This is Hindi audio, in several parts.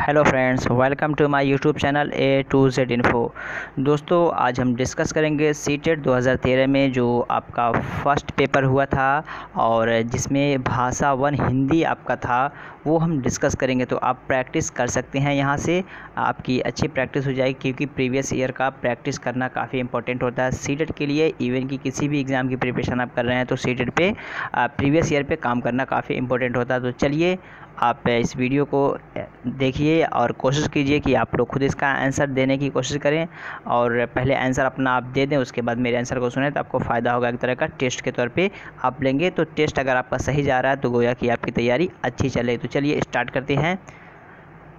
Hello friends, welcome to my YouTube channel A to Z info. दोस्तों, आज हम डिस्कस करेंगे सीटेट 2013 में जो आपका फर्स्ट पेपर हुआ था और जिसमें भाषा 1 हिंदी आपका था, वो हम डिस्कस करेंगे। तो आप प्रैक्टिस कर सकते हैं, यहाँ से आपकी अच्छी प्रैक्टिस हो जाएगी, क्योंकि प्रीवियस ईयर का प्रैक्टिस करना काफ़ी इंपॉर्टेंट होता है सीटेट के लिए। इवन कि किसी भी एग्ज़ाम की प्रिपरेशन आप कर रहे हैं तो सीटेट पे प्रीवियस ईयर पे काम करना काफ़ी इंपॉर्टेंट होता है। तो चलिए आप इस वीडियो को देखिए और कोशिश कीजिए कि आप लोग खुद इसका आंसर देने की कोशिश करें, और पहले आंसर अपना आप दे दें, उसके बाद मेरे आंसर को सुनें, तो आपको फ़ायदा होगा। एक तरह का टेस्ट के तौर पे आप लेंगे, तो टेस्ट अगर आपका सही जा रहा है तो गोया कि आपकी तैयारी अच्छी चले। तो चलिए स्टार्ट करते हैं।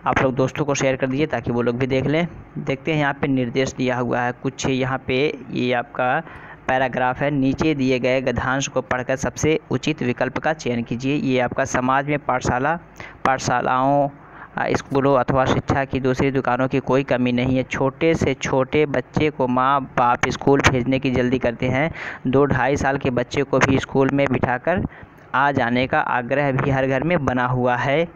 आप लोग दोस्तों को शेयर कर दीजिए ताकि वो लोग भी देख लें। देखते हैं, यहाँ पे निर्देश दिया हुआ है कुछ। यहाँ पे ये आपका पैराग्राफ है। नीचे दिए गए गद्यांश को पढ़कर सबसे उचित विकल्प का चयन कीजिए। ये आपका समाज में पाठशालाओं, स्कूलों अथवा शिक्षा की दूसरी दुकानों की कोई कमी नहीं है। छोटे से छोटे बच्चे को माँ बाप स्कूल भेजने की जल्दी करते हैं। 2-2.5 साल के बच्चे को भी स्कूल में बिठाकर आ जाने का आग्रह भी हर घर में बना हुआ है।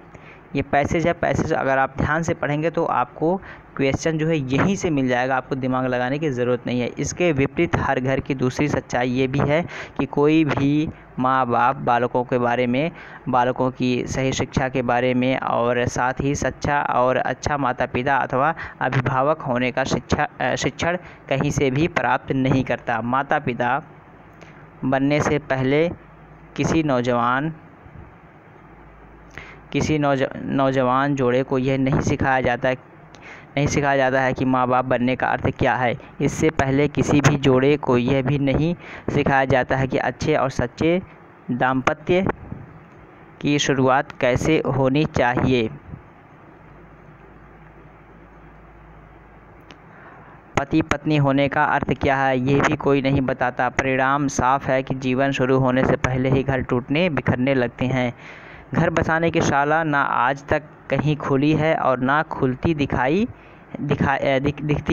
ये पैसेज है। पैसेज अगर आप ध्यान से पढ़ेंगे तो आपको क्वेश्चन जो है यहीं से मिल जाएगा, आपको दिमाग लगाने की ज़रूरत नहीं है। इसके विपरीत हर घर की दूसरी सच्चाई ये भी है कि कोई भी माँ बाप बालकों के बारे में, बालकों की सही शिक्षा के बारे में और साथ ही सच्चा और अच्छा माता पिता अथवा अभिभावक होने का शिक्षण कहीं से भी प्राप्त नहीं करता। माता पिता बनने से पहले किसी नौजवान जोड़े को यह नहीं सिखाया जाता है कि माँ बाप बनने का अर्थ क्या है। इससे पहले किसी भी जोड़े को यह भी नहीं सिखाया जाता है कि अच्छे और सच्चे दाम्पत्य की शुरुआत कैसे होनी चाहिए। पति पत्नी होने का अर्थ क्या है, ये भी कोई नहीं बताता। परिणाम साफ है कि जीवन शुरू होने से पहले ही घर टूटने बिखरने लगते हैं। घर बसाने की शाला ना आज तक कहीं खुली है और ना खुलती दिखती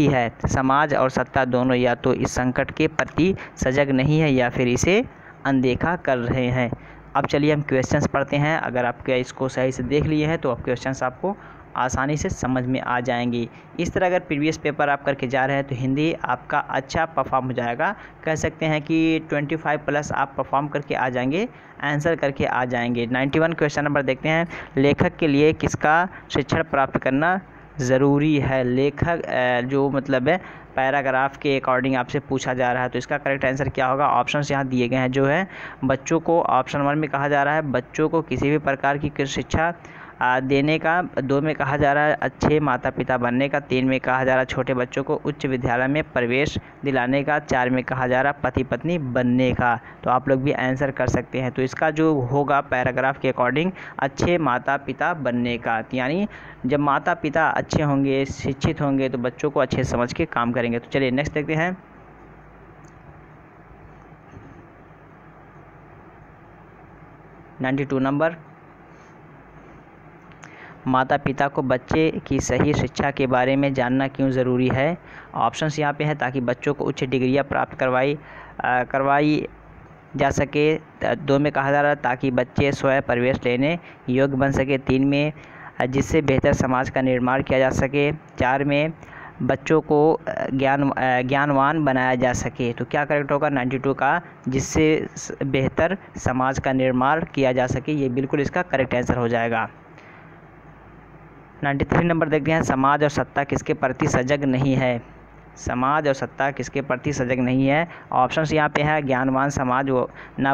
है। समाज और सत्ता दोनों या तो इस संकट के प्रति सजग नहीं है या फिर इसे अनदेखा कर रहे हैं। अब चलिए हम क्वेश्चंस पढ़ते हैं। अगर आप इसको सही से देख लिए हैं तो अब क्वेश्चंस आपको आसानी से समझ में आ जाएंगी। इस तरह अगर प्रीवियस पेपर आप करके जा रहे हैं तो हिंदी आपका अच्छा परफॉर्म हो जाएगा। कह सकते हैं कि 25+ आप परफॉर्म करके आ जाएंगे, आंसर करके आ जाएंगे। 91 क्वेश्चन नंबर देखते हैं। लेखक के लिए किसका शिक्षण प्राप्त करना ज़रूरी है। लेखक जो मतलब है पैराग्राफ के अकॉर्डिंग आपसे पूछा जा रहा है, तो इसका करेक्ट आंसर क्या होगा। ऑप्शंस यहाँ दिए गए हैं। जो है बच्चों को, ऑप्शन 1 में कहा जा रहा है बच्चों को किसी भी प्रकार की शिक्षा देने का। 2 में कहा जा रहा है अच्छे माता पिता बनने का। 3 में कहा जा रहा है छोटे बच्चों को उच्च विद्यालय में प्रवेश दिलाने का। 4 में कहा जा रहा है पति पत्नी बनने का। तो आप लोग भी आंसर कर सकते हैं। तो इसका जो होगा पैराग्राफ के अकॉर्डिंग अच्छे माता पिता बनने का, यानी जब माता पिता अच्छे होंगे, शिक्षित होंगे, तो बच्चों को अच्छे समझ के काम करेंगे। तो चलिए नेक्स्ट देखते हैं। 92 नंबर। माता पिता को बच्चे की सही शिक्षा के बारे में जानना क्यों ज़रूरी है। ऑप्शंस यहाँ पे हैं ताकि बच्चों को उच्च डिग्रियाँ प्राप्त करवाई जा सके। 2 में कहा जा रहा है ताकि बच्चे स्वयं प्रवेश लेने योग्य बन सके। 3 में जिससे बेहतर समाज का निर्माण किया जा सके। 4 में बच्चों को ज्ञानवान बनाया जा सके। तो क्या करेक्ट होगा 92 का, जिससे बेहतर समाज का निर्माण किया जा सके। ये बिल्कुल इसका करेक्ट आंसर हो जाएगा। 93 नंबर देखते हैं। समाज और सत्ता किसके प्रति सजग नहीं है। समाज और सत्ता किसके प्रति सजग नहीं है। ऑप्शंस यहाँ पे है ज्ञानवान समाज वो ना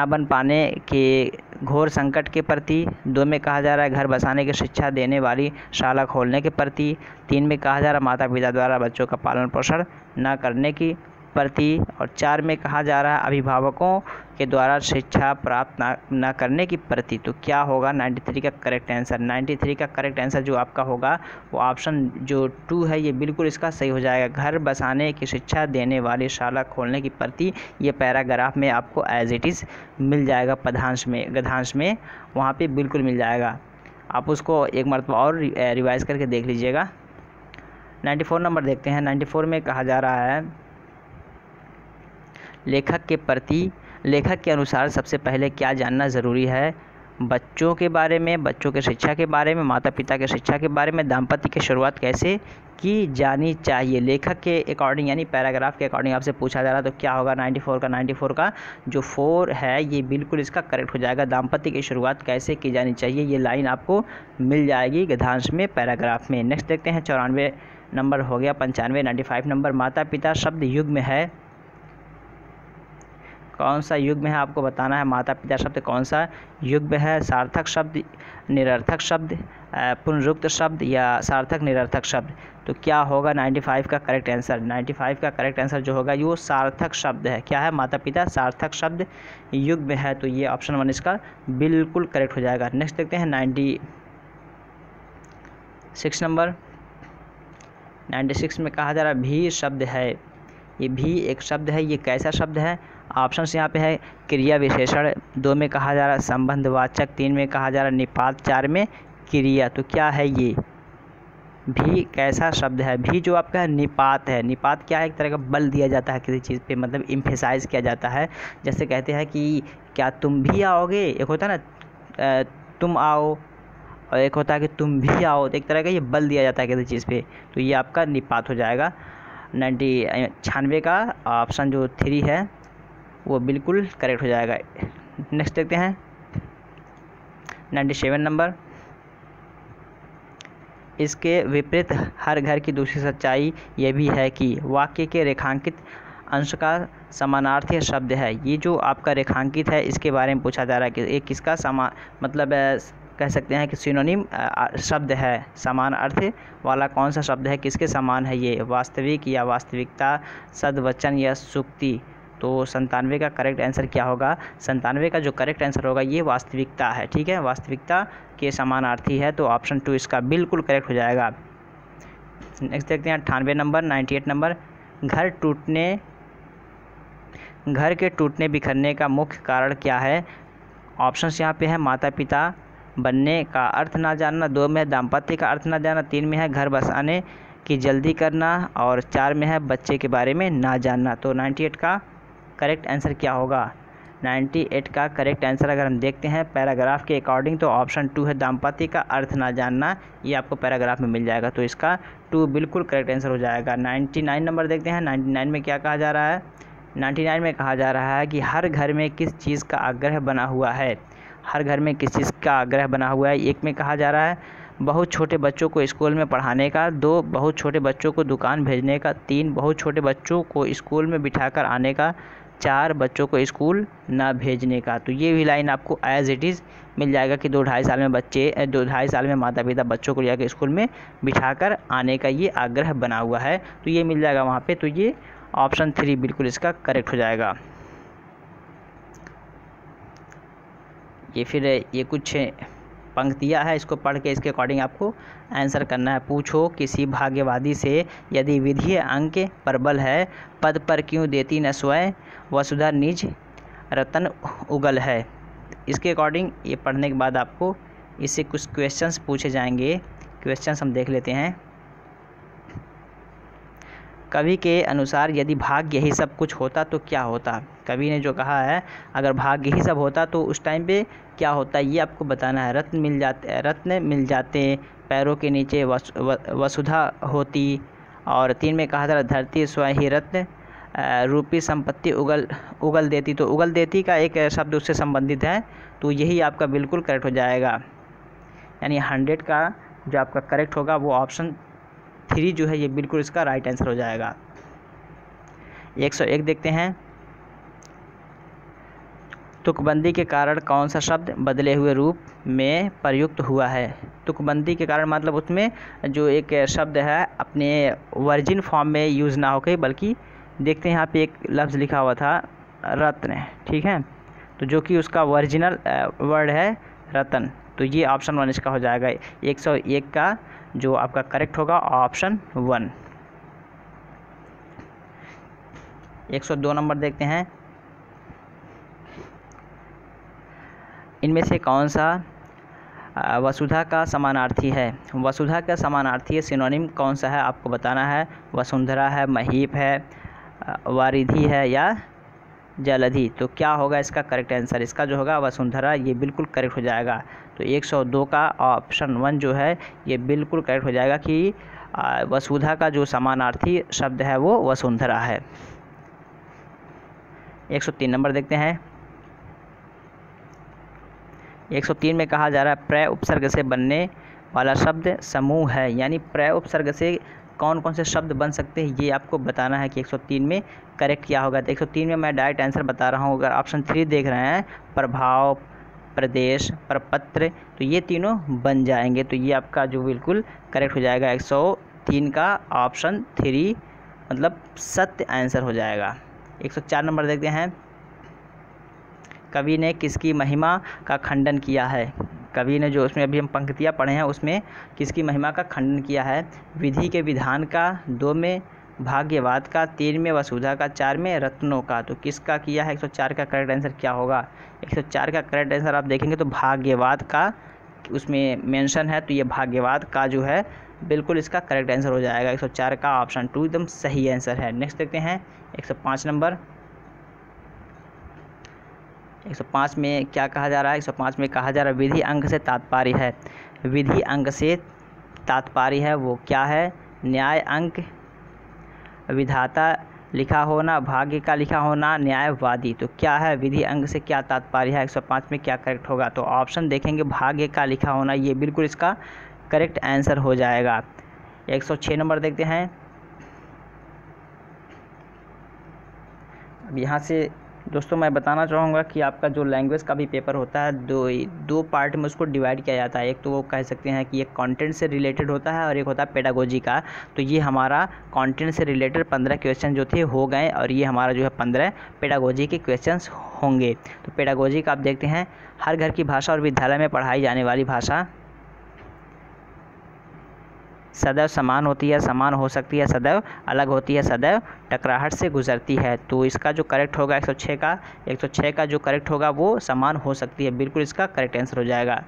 बन पाने के घोर संकट के प्रति। 2 में कहा जा रहा है घर बसाने की शिक्षा देने वाली शाला खोलने के प्रति। 3 में कहा जा रहा है माता पिता द्वारा बच्चों का पालन पोषण न करने की प्रति। और 4 में कहा जा रहा है अभिभावकों के द्वारा शिक्षा प्राप्त न करने की प्रति। तो क्या होगा 93 का करेक्ट आंसर। 93 का करेक्ट आंसर जो आपका होगा वो ऑप्शन जो 2 है, ये बिल्कुल इसका सही हो जाएगा। घर बसाने की शिक्षा देने वाली शाला खोलने की प्रति, ये पैराग्राफ में आपको एज इट इज़ मिल जाएगा। गद्यांश में वहाँ पे बिल्कुल मिल जाएगा। आप उसको एक मरतबा और रिवाइज़ करके देख लीजिएगा। 94 नंबर देखते हैं। 94 में कहा जा रहा है लेखक के अनुसार सबसे पहले क्या जानना ज़रूरी है। बच्चों के बारे में, बच्चों के शिक्षा के बारे में, माता पिता के शिक्षा के बारे में दाम्पत्य की शुरुआत कैसे की जानी चाहिए, लेखक के अकॉर्डिंग यानी पैराग्राफ के अकॉर्डिंग आपसे पूछा जा रहा है। तो क्या होगा 94 का जो 4 है ये बिल्कुल इसका करेक्ट हो जाएगा। दाम्पत्य की शुरुआत कैसे की जानी चाहिए, ये लाइन आपको मिल जाएगी गद्यांश में, पैराग्राफ में। नेक्स्ट देखते हैं 94 नंबर हो गया। 95 नंबर, माता पिता शब्द युग्म है, कौन सा युग्म है आपको बताना है। माता पिता शब्द कौन सा युग्म है, सार्थक शब्द, निरर्थक शब्द, पुनरुक्त शब्द या सार्थक निरर्थक शब्द। तो क्या होगा 95 का करेक्ट आंसर। 95 का करेक्ट आंसर जो होगा वो सार्थक शब्द है। क्या है, माता पिता सार्थक शब्द युग्म है। तो ये ऑप्शन 1 इसका बिल्कुल करेक्ट हो जाएगा। नेक्स्ट देखते हैं 96 नंबर। 96 में कहा जा रहा है भी शब्द है, ये भी एक शब्द है, ये कैसा शब्द है। ऑप्शन यहाँ पे है क्रिया विशेषण, 2 में कहा जा रहा है संबंधवाचक, 3 में कहा जा रहा है निपात, 4 में क्रिया। तो क्या है ये भी कैसा शब्द है। भी जो आपका निपात है, निपात क्या है, एक तरह का बल दिया जाता है किसी चीज़ पे, मतलब इम्फेसाइज किया जाता है। जैसे कहते हैं कि क्या तुम भी आओगे, एक होता है ना तुम आओ, और एक होता है कि तुम भी आओ। तो एक तरह का ये बल दिया जाता है किसी चीज़ पे, तो ये आपका निपात हो जाएगा। 96 का ऑप्शन जो 3 है वो बिल्कुल करेक्ट हो जाएगा। नेक्स्ट देखते हैं 97 नंबर। इसके विपरीत हर घर की दूसरी सच्चाई ये भी है कि वाक्य के रेखांकित अंश का समानार्थी शब्द है। ये जो आपका रेखांकित है इसके बारे में पूछा जा रहा है कि एक किसका मतलब कह सकते हैं कि सिनोनिम शब्द है, समान अर्थ वाला कौन सा शब्द है, किसके समान है ये, वास्तविक या वास्तविकता, सद्वचन या सूक्ति। तो 97 का करेक्ट आंसर क्या होगा। 97 का जो करेक्ट आंसर होगा ये वास्तविकता है। ठीक है, वास्तविकता के समानार्थी है, तो ऑप्शन 2 इसका बिल्कुल करेक्ट हो जाएगा। नेक्स्ट देखते हैं 98 नंबर। 98 नंबर, घर के टूटने बिखरने का मुख्य कारण क्या है। ऑप्शंस यहाँ पे है माता पिता बनने का अर्थ ना जानना, 2 में है दाम्पत्य का अर्थ ना जानना, 3 में है घर बसाने की जल्दी करना, और 4 में है बच्चे के बारे में ना जानना। तो 98 का करेक्ट आंसर क्या होगा। 98 का करेक्ट आंसर अगर हम देखते हैं पैराग्राफ के अकॉर्डिंग तो ऑप्शन 2 है दाम्पत्य का अर्थ ना जानना, ये आपको पैराग्राफ में मिल जाएगा। तो इसका 2 बिल्कुल करेक्ट आंसर हो जाएगा। 99 नंबर देखते हैं। 99 में क्या कहा जा रहा है। 99 में कहा जा रहा है कि हर घर में किस चीज़ का आग्रह बना हुआ है। हर घर में किस चीज़ का आग्रह बना हुआ है। एक में कहा जा रहा है बहुत छोटे बच्चों को स्कूल में पढ़ाने का, 2 बहुत छोटे बच्चों को दुकान भेजने का, 3 बहुत छोटे बच्चों को स्कूल में बिठाकर आने का, 4 बच्चों को स्कूल ना भेजने का। तो ये भी लाइन आपको एज इट इज़ मिल जाएगा कि 2-2.5 साल में 2-2.5 साल में माता पिता बच्चों को लेकर स्कूल में बिठाकर आने का ये आग्रह बना हुआ है, तो ये मिल जाएगा वहाँ पे। तो ये ऑप्शन 3 बिल्कुल इसका करेक्ट हो जाएगा। ये फिर ये कुछ पंक्तियाँ है, इसको पढ़ के इसके अकॉर्डिंग आपको आंसर करना है। पूछो किसी भाग्यवादी से यदि विधीय अंक प्रबल है, पद पर क्यों देती न स्वयं, वसुधा निज रतन उगल है। इसके अकॉर्डिंग ये पढ़ने के बाद आपको इससे कुछ क्वेश्चंस पूछे जाएंगे। क्वेश्चंस हम देख लेते हैं। कवि के अनुसार यदि भाग्य ही सब कुछ होता तो क्या होता। कवि ने जो कहा है अगर भाग्य ही सब होता तो उस टाइम पे क्या होता, ये आपको बताना है। रत्न मिल जाते पैरों के नीचे, वसुधा होती, और 3 में कहा था धरती स्वयं ही रत्न रूपी संपत्ति उगल देती। तो उगल देती का एक शब्द उससे संबंधित है, तो यही आपका बिल्कुल करेक्ट हो जाएगा। यानी 100 का जो आपका करेक्ट होगा वो ऑप्शन 3 जो है ये बिल्कुल इसका राइट आंसर हो जाएगा। 101 देखते हैं। तुकबंदी के कारण कौन सा शब्द बदले हुए रूप में प्रयुक्त हुआ है। तुकबंदी के कारण मतलब उसमें जो एक शब्द है अपने वर्जिन फॉर्म में यूज़ ना होकर, बल्कि देखते हैं यहाँ पे एक लफ्ज़ लिखा हुआ था रत्न, ठीक है, तो जो कि उसका ओरिजिनल वर्ड है रतन। तो ये ऑप्शन 1 इसका हो जाएगा। 101 का जो आपका करेक्ट होगा ऑप्शन 1। 102 नंबर देखते हैं। इनमें से कौन सा वसुधा का समानार्थी है। वसुधा का समानार्थी सिनोनिम कौन सा है आपको बताना है। वसुंधरा है, महीप है, वारिधि है या जलधि, तो क्या होगा इसका करेक्ट आंसर? इसका जो होगा वसुंधरा, ये बिल्कुल करेक्ट हो जाएगा। तो 102 का ऑप्शन 1 जो है ये बिल्कुल करेक्ट हो जाएगा कि वसुधा का जो समानार्थी शब्द है वो वसुंधरा है। 103 नंबर देखते हैं। 103 में कहा जा रहा है प्रय उपसर्ग से बनने वाला शब्द समूह है, यानी प्रय उपसर्ग से कौन कौन से शब्द बन सकते हैं ये आपको बताना है कि 103 में करेक्ट क्या होगा। तो 103 में मैं डायरेक्ट आंसर बता रहा हूँ। अगर ऑप्शन 3 देख रहे हैं, प्रभाव, प्रदेश, प्रपत्र, तो ये तीनों बन जाएंगे। तो ये आपका जो बिल्कुल करेक्ट हो जाएगा 103 का ऑप्शन 3 मतलब सत्य आंसर हो जाएगा। 104 नंबर देखते हैं। कवि ने किसकी महिमा का खंडन किया है? कवि ने जो उसमें अभी हम पंक्तियाँ पढ़े हैं उसमें किसकी महिमा का खंडन किया है? विधि के विधान का, 2 में भाग्यवाद का, 3 में वसुधा का, 4 में रत्नों का। तो किसका किया है? 104 का करेक्ट आंसर क्या होगा? 104 का करेक्ट आंसर आप देखेंगे तो भाग्यवाद का उसमें मेंशन है, तो ये भाग्यवाद का जो है बिल्कुल इसका करेक्ट आंसर हो जाएगा। 104 का ऑप्शन 2 एकदम सही आंसर है। नेक्स्ट देखते हैं 105 नंबर। 105 में क्या कहा जा रहा है? 105 में कहा जा रहा है विधि अंग से तात्पर्य है। विधि अंग से तात्पर्य है वो क्या है? न्याय अंग, विधाता लिखा होना, भाग्य का लिखा होना, न्यायवादी। तो क्या है विधि अंग से क्या तात्पर्य है? 105 में क्या करेक्ट होगा? तो ऑप्शन देखेंगे भाग्य का लिखा होना, ये बिल्कुल इसका करेक्ट आंसर हो जाएगा। 106 नंबर देखते हैं। अब यहाँ से दोस्तों मैं बताना चाहूँगा कि आपका जो लैंग्वेज का भी पेपर होता है दो पार्ट में उसको डिवाइड किया जाता है। एक तो वो कह सकते हैं कि एक कंटेंट से रिलेटेड होता है और एक होता है पेडागोजी का। तो ये हमारा कंटेंट से रिलेटेड 15 क्वेश्चन जो थे हो गए और ये हमारा जो है 15 पेडागोजी के क्वेश्चंस होंगे। तो पेडागोजी का आप देखते हैं, हर घर की भाषा और विद्यालय में पढ़ाई जाने वाली भाषा सदैव समान होती है, समान हो सकती है, सदैव अलग होती है, सदैव टकराहट से गुजरती है। तो इसका जो करेक्ट होगा 106 का जो करेक्ट होगा वो समान हो सकती है, बिल्कुल इसका करेक्ट आंसर हो जाएगा।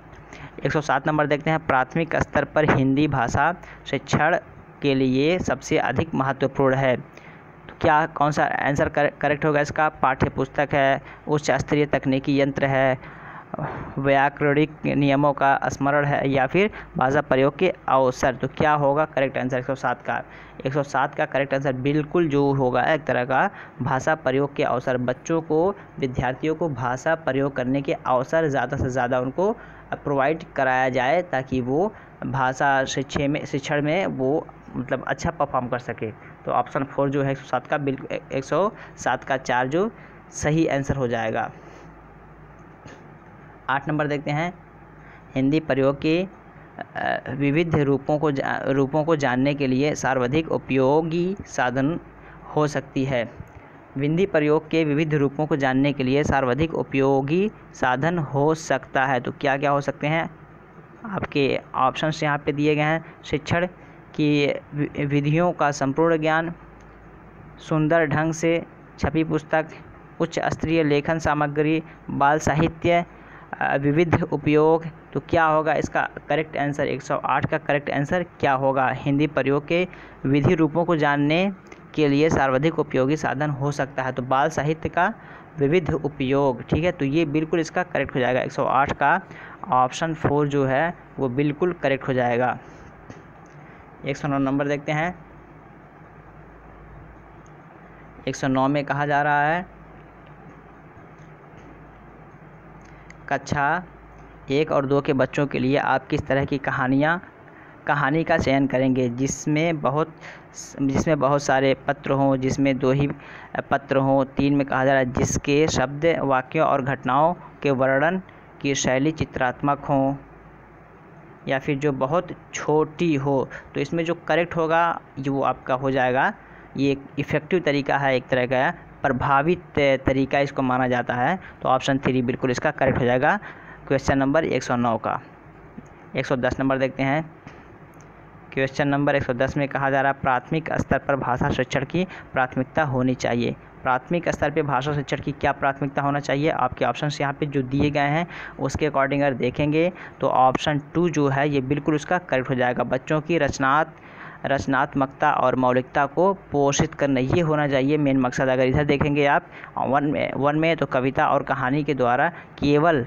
107 नंबर देखते हैं। प्राथमिक स्तर पर हिंदी भाषा शिक्षण के लिए सबसे अधिक महत्वपूर्ण है। तो क्या कौन सा आंसर करेक्ट होगा इसका? पाठ्य पुस्तक है, उच्च स्तरीय तकनीकी यंत्र है, व्याकरणिक नियमों का स्मरण है, या फिर भाषा प्रयोग के अवसर। तो क्या होगा करेक्ट आंसर 107 का? 107 का करेक्ट आंसर बिल्कुल जो होगा एक तरह का भाषा प्रयोग के अवसर। बच्चों को, विद्यार्थियों को भाषा प्रयोग करने के अवसर ज़्यादा से ज़्यादा उनको प्रोवाइड कराया जाए ताकि वो भाषा शिक्षण में वो मतलब अच्छा परफॉर्म कर सके। तो ऑप्शन 4 जो है 107 का बिल्कुल 107 का 4 जो सही आंसर हो जाएगा। 8 नंबर देखते हैं। हिंदी प्रयोग के विविध रूपों को जानने के लिए सर्वाधिक उपयोगी साधन हो सकती है। हिंदी प्रयोग के विविध रूपों को जानने के लिए सर्वाधिक उपयोगी साधन हो सकता है। तो क्या क्या हो सकते हैं? आपके ऑप्शंस यहाँ पे दिए गए हैं। शिक्षण की विधियों का संपूर्ण ज्ञान, सुंदर ढंग से छपी पुस्तक, उच्च स्तरीय लेखन सामग्री, बाल साहित्य, विविध उपयोग। तो क्या होगा इसका करेक्ट आंसर? 108 का करेक्ट आंसर क्या होगा? हिंदी प्रयोग के विधि रूपों को जानने के लिए सर्वाधिक उपयोगी साधन हो सकता है। तो बाल साहित्य का विविध उपयोग, ठीक है, तो ये बिल्कुल इसका करेक्ट हो जाएगा। 108 का ऑप्शन 4 जो है वो बिल्कुल करेक्ट हो जाएगा। 109 नंबर देखते हैं। 109 में कहा जा रहा है कक्षा 1 और 2 के बच्चों के लिए आप किस तरह की कहानी का चयन करेंगे जिसमें बहुत सारे पत्र हों, जिसमें 2 ही पत्र हों। 3 में कहा जा रहा है जिसके शब्द, वाक्यों और घटनाओं के वर्णन की शैली चित्रात्मक हो, या फिर जो बहुत छोटी हो। तो इसमें जो करेक्ट होगा जो आपका हो जाएगा, ये एक इफ़ेक्टिव तरीका है, एक तरह का प्रभावित तरीका इसको माना जाता है। तो ऑप्शन 3 बिल्कुल इसका करेक्ट हो जाएगा क्वेश्चन नंबर 109 का। 110 नंबर देखते हैं। क्वेश्चन नंबर 110 में कहा जा रहा है प्राथमिक स्तर पर भाषा शिक्षण की प्राथमिकता होनी चाहिए। प्राथमिक स्तर पे भाषा शिक्षण की क्या प्राथमिकता होना चाहिए? आपके ऑप्शंस यहाँ पे जो दिए गए हैं उसके अकॉर्डिंग अगर देखेंगे तो ऑप्शन 2 जो है ये बिल्कुल उसका करेक्ट हो जाएगा। बच्चों की रचनात्मकता और मौलिकता को पोषित करना, ये होना चाहिए मेन मकसद। अगर इधर देखेंगे आप वन में तो कविता और कहानी के द्वारा केवल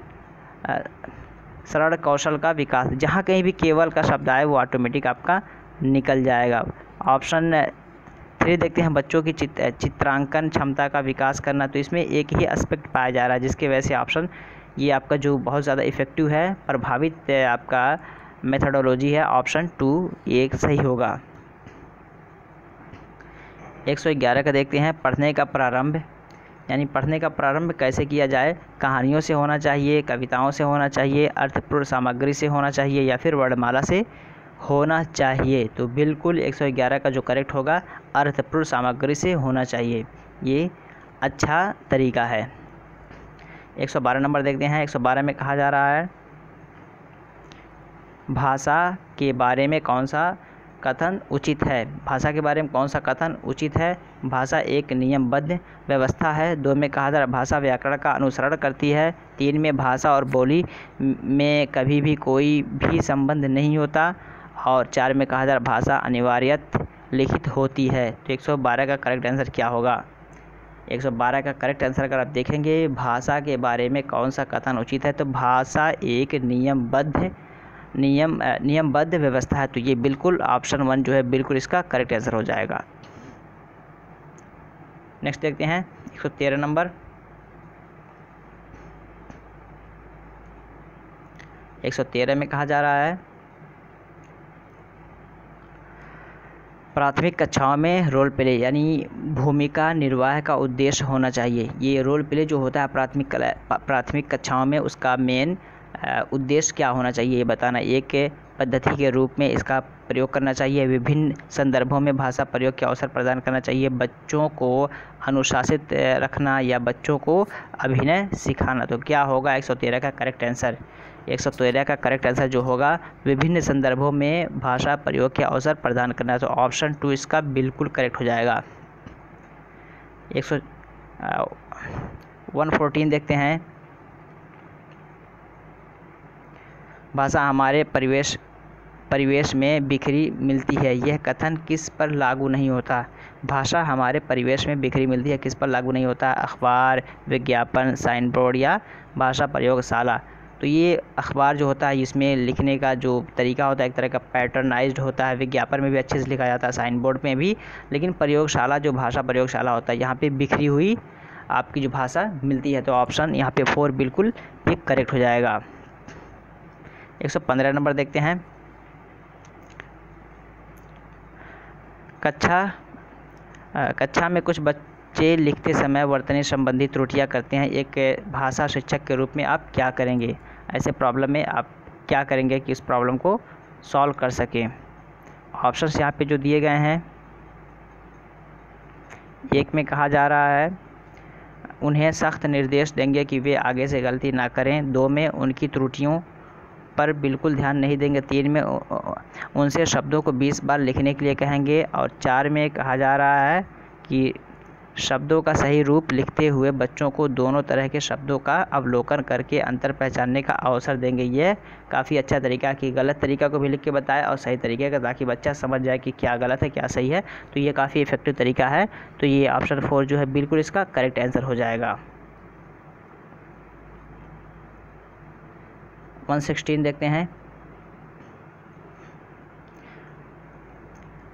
सरल कौशल का विकास, जहाँ कहीं भी केवल का शब्द आए वो ऑटोमेटिक आपका निकल जाएगा। ऑप्शन 3 देखते हैं, बच्चों की चित्रांकन क्षमता का विकास करना। तो इसमें एक ही एस्पेक्ट पाया जा रहा है, जिसकी वजह से ऑप्शन ये आपका जो बहुत ज़्यादा इफ़ेक्टिव है, प्रभावित आपका मेथडोलॉजी है, ऑप्शन 2 एक सही होगा। 111 का देखते हैं, पढ़ने का प्रारंभ, यानी पढ़ने का प्रारंभ कैसे किया जाए। कहानियों से होना चाहिए, कविताओं से होना चाहिए, अर्थपूर्ण सामग्री से होना चाहिए, या फिर वर्णमाला से होना चाहिए। तो बिल्कुल 111 का जो करेक्ट होगा, अर्थपूर्ण सामग्री से होना चाहिए, ये अच्छा तरीका है। 112 नंबर देखते हैं। 112 में कहा जा रहा है, भाषा के बारे में कौन सा कथन उचित है। भाषा के बारे में कौन सा कथन उचित है। भाषा एक नियमबद्ध व्यवस्था है। 2 में कहा जा रहा है, भाषा व्याकरण का अनुसरण करती है। 3 में भाषा और बोली में कभी भी कोई भी संबंध नहीं होता। और 4 में कहा जा रहा है, भाषा अनिवार्यतः लिखित होती है। तो 112 का करेक्ट आंसर क्या होगा। 112 का करेक्ट आंसर अगर आप देखेंगे, भाषा के बारे में कौन सा कथन उचित है, तो भाषा एक नियमबद्ध व्यवस्था है। तो ये बिल्कुल ऑप्शन 1 जो है बिल्कुल इसका करेक्ट आंसर हो जाएगा। नेक्स्ट देखते हैं 113 नंबर। 113 में कहा जा रहा है, प्राथमिक कक्षाओं में रोल प्ले यानी भूमिका निर्वाह का उद्देश्य होना चाहिए। ये रोल प्ले जो होता है प्राथमिक कक्षाओं में, उसका मेन उद्देश्य क्या होना चाहिए ये बताना। एक पद्धति के रूप में इसका प्रयोग करना चाहिए। विभिन्न संदर्भों में भाषा प्रयोग के अवसर प्रदान करना चाहिए। बच्चों को अनुशासित रखना या बच्चों को अभिनय सिखाना। तो क्या होगा 113 का करेक्ट आंसर। 113 का करेक्ट आंसर जो होगा, विभिन्न संदर्भों में भाषा प्रयोग के अवसर प्रदान करना। तो ऑप्शन 2 इसका बिल्कुल करेक्ट हो जाएगा। 114 देखते हैं, भाषा हमारे परिवेश में बिखरी मिलती है, यह कथन किस पर लागू नहीं होता। भाषा हमारे परिवेश में बिखरी मिलती है, किस पर लागू नहीं होता। अखबार, विज्ञापन, साइन बोर्ड या भाषा प्रयोगशाला। तो ये अखबार जो होता है इसमें लिखने का जो तरीका होता है एक तरह का पैटर्नाइज्ड होता है। विज्ञापन में भी अच्छे से लिखा जाता है, साइन बोर्ड में भी। लेकिन प्रयोगशाला जो भाषा प्रयोगशाला होता है, यहाँ पे बिखरी हुई आपकी जो भाषा मिलती है। तो ऑप्शन यहाँ पे 4 बिल्कुल ये करेक्ट हो जाएगा। 115 नंबर देखते हैं, कक्षा में कुछ बच्चे लिखते समय वर्तनी संबंधी त्रुटियां करते हैं। एक भाषा शिक्षक के रूप में आप क्या करेंगे। ऐसे प्रॉब्लम में आप क्या करेंगे कि इस प्रॉब्लम को सॉल्व कर सकें। ऑप्शंस यहाँ पे जो दिए गए हैं, 1 में कहा जा रहा है, उन्हें सख्त निर्देश देंगे कि वे आगे से गलती ना करें। 2 में उनकी त्रुटियों पर बिल्कुल ध्यान नहीं देंगे। 3 में उनसे शब्दों को 20 बार लिखने के लिए कहेंगे। और 4 में कहा जा रहा है कि शब्दों का सही रूप लिखते हुए बच्चों को दोनों तरह के शब्दों का अवलोकन करके अंतर पहचानने का अवसर देंगे। यह काफ़ी अच्छा तरीका कि गलत तरीका को भी लिख के बताए और सही तरीके का, ताकि बच्चा समझ जाए कि क्या गलत है क्या सही है। तो ये काफ़ी इफेक्टिव तरीका है। तो ये ऑप्शन 4 जो है बिल्कुल इसका करेक्ट आंसर हो जाएगा। 116 देखते हैं,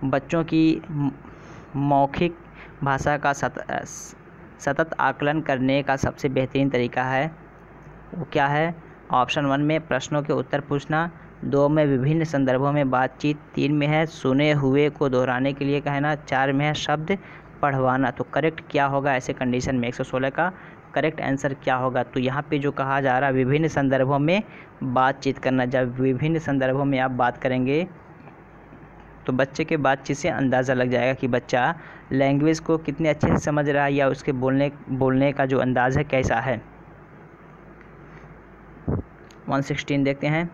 बच्चों की मौखिक भाषा का सतत आकलन करने का सबसे बेहतरीन तरीका है वो क्या है। ऑप्शन 1 में प्रश्नों के उत्तर पूछना। 2 में विभिन्न संदर्भों में बातचीत। 3 में है सुने हुए को दोहराने के लिए कहना। 4 में है शब्द पढ़वाना। तो करेक्ट क्या होगा ऐसे कंडीशन में। 116 का करेक्ट आंसर क्या होगा। तो यहाँ पे जो कहा जा रहा है विभिन्न संदर्भों में बातचीत करना। जब विभिन्न संदर्भों में आप बात करेंगे तो बच्चे के बातचीत से अंदाज़ा लग जाएगा कि बच्चा लैंग्वेज को कितने अच्छे से समझ रहा है या उसके बोलने का जो अंदाज़ है कैसा है। 116 देखते हैं,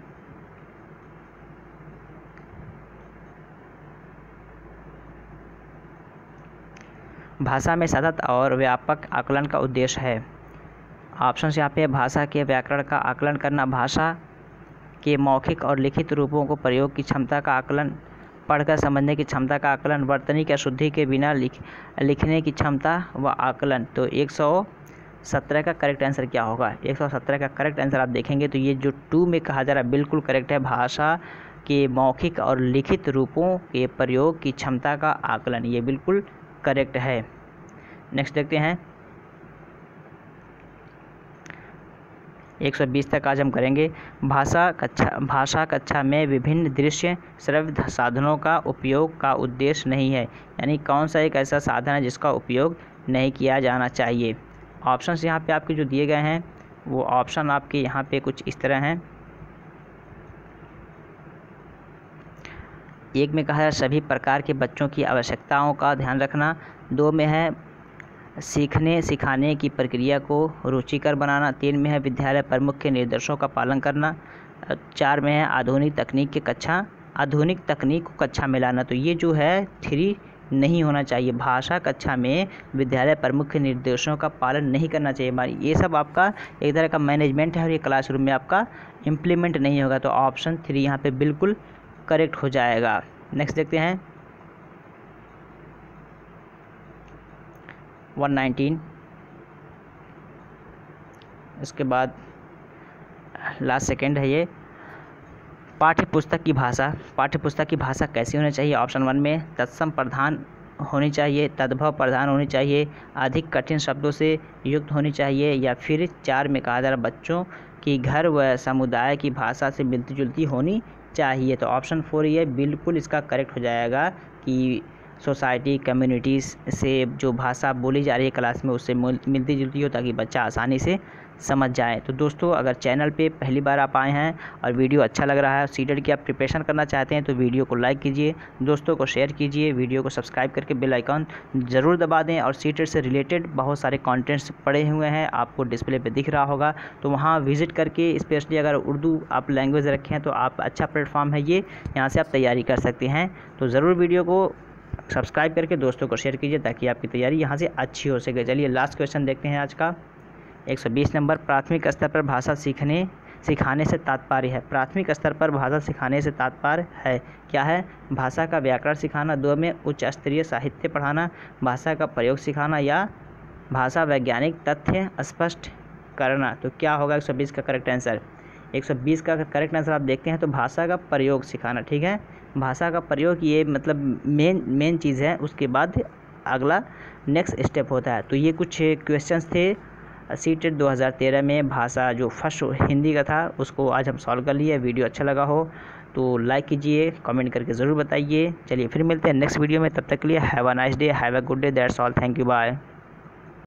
भाषा में सतत और व्यापक आकलन का उद्देश्य है। ऑप्शन यहाँ पे भाषा के व्याकरण का आकलन करना, भाषा के मौखिक और लिखित रूपों को प्रयोग की क्षमता का आकलन पढ़कर समझने की क्षमता का आकलन, वर्तनी या शुद्धि के बिना लिखने की क्षमता व आकलन। तो 117 का करेक्ट आंसर क्या होगा? 117 का करेक्ट आंसर आप देखेंगे तो ये जो 2 में कहा जा रहा है बिल्कुल करेक्ट है, भाषा के मौखिक और लिखित रूपों के प्रयोग की क्षमता का आकलन, ये बिल्कुल करेक्ट है। नेक्स्ट देखते हैं, 120 तक आज हम करेंगे। भाषा कक्षा में विभिन्न दृश्य श्रव्य साधनों का उपयोग का उद्देश्य नहीं है, यानी कौन सा एक ऐसा साधन है जिसका उपयोग नहीं किया जाना चाहिए। ऑप्शंस यहाँ पे आपके जो दिए गए हैं वो ऑप्शन आपके यहाँ पे कुछ इस तरह हैं। एक में कहा है सभी प्रकार के बच्चों की आवश्यकताओं का ध्यान रखना। 2 में है सीखने सिखाने की प्रक्रिया को रुचिकर बनाना। 3 में है विद्यालय प्रमुख के निर्देशों का पालन करना। 4 में है आधुनिक तकनीक को कक्षा में लाना। तो ये जो है 3 नहीं होना चाहिए, भाषा कक्षा में विद्यालय प्रमुख के निर्देशों का पालन नहीं करना चाहिए। ये सब आपका एक तरह का मैनेजमेंट है और ये क्लासरूम में आपका इम्प्लीमेंट नहीं होगा। तो ऑप्शन 3 यहाँ पे बिल्कुल करेक्ट हो जाएगा। नेक्स्ट देखते हैं 119, इसके बाद लास्ट सेकंड है ये, पाठ्य पुस्तक की भाषा कैसी होनी चाहिए। ऑप्शन 1 में तत्सम प्रधान होनी चाहिए, तद्भव प्रधान होनी चाहिए, अधिक कठिन शब्दों से युक्त होनी चाहिए, या फिर 4 में कहा जा रहा बच्चों की घर व समुदाय की भाषा से मिलती जुलती होनी चाहिए। तो ऑप्शन 4 ये बिल्कुल इसका करेक्ट हो जाएगा कि सोसाइटी कम्युनिटीज़ से जो भाषा बोली जा रही है क्लास में उससे मिलती जुलती हो, ताकि बच्चा आसानी से समझ जाए। तो दोस्तों अगर चैनल पे पहली बार आप आए हैं और वीडियो अच्छा लग रहा है, सीटेट की आप प्रिपरेशन करना चाहते हैं तो वीडियो को लाइक कीजिए, दोस्तों को शेयर कीजिए, वीडियो को सब्सक्राइब करके बेल आइकॉन ज़रूर दबा दें। और सीटेट से रिलेटेड बहुत सारे कंटेंट्स पड़े हुए हैं, आपको डिस्प्ले पे दिख रहा होगा, तो वहाँ विज़िट करके, स्पेशली अगर उर्दू आप लैंग्वेज रखे हैं तो आप अच्छा प्लेटफॉर्म है ये, यहाँ से आप तैयारी कर सकते हैं। तो ज़रूर वीडियो को सब्सक्राइब करके दोस्तों को शेयर कीजिए ताकि आपकी तैयारी यहाँ से अच्छी हो सके। चलिए लास्ट क्वेश्चन देखते हैं आज का, 120 नंबर। प्राथमिक स्तर पर भाषा सिखाने से तात्पर्य है। प्राथमिक स्तर पर भाषा सिखाने से तात्पर्य है क्या है? भाषा का व्याकरण सिखाना, 2 में उच्च स्तरीय साहित्य पढ़ाना, भाषा का प्रयोग सिखाना, या भाषा वैज्ञानिक तथ्य स्पष्ट करना। तो क्या होगा 120 का करेक्ट आंसर? 120 का करेक्ट आंसर आप देखते हैं तो भाषा का प्रयोग सिखाना, ठीक है। भाषा का प्रयोग ये मतलब मेन चीज़ है, उसके बाद अगला नेक्स्ट स्टेप होता है। तो ये कुछ क्वेश्चंस थे सीटेट 2013 में, भाषा जो फर्स्ट हिंदी का था उसको आज हम सॉल्व कर लिए। वीडियो अच्छा लगा हो तो लाइक कीजिए, कमेंट करके ज़रूर बताइए। चलिए फिर मिलते हैं नेक्स्ट वीडियो में, तब तक के लिए have a nice day, have a good day, that's all, thank you, bye.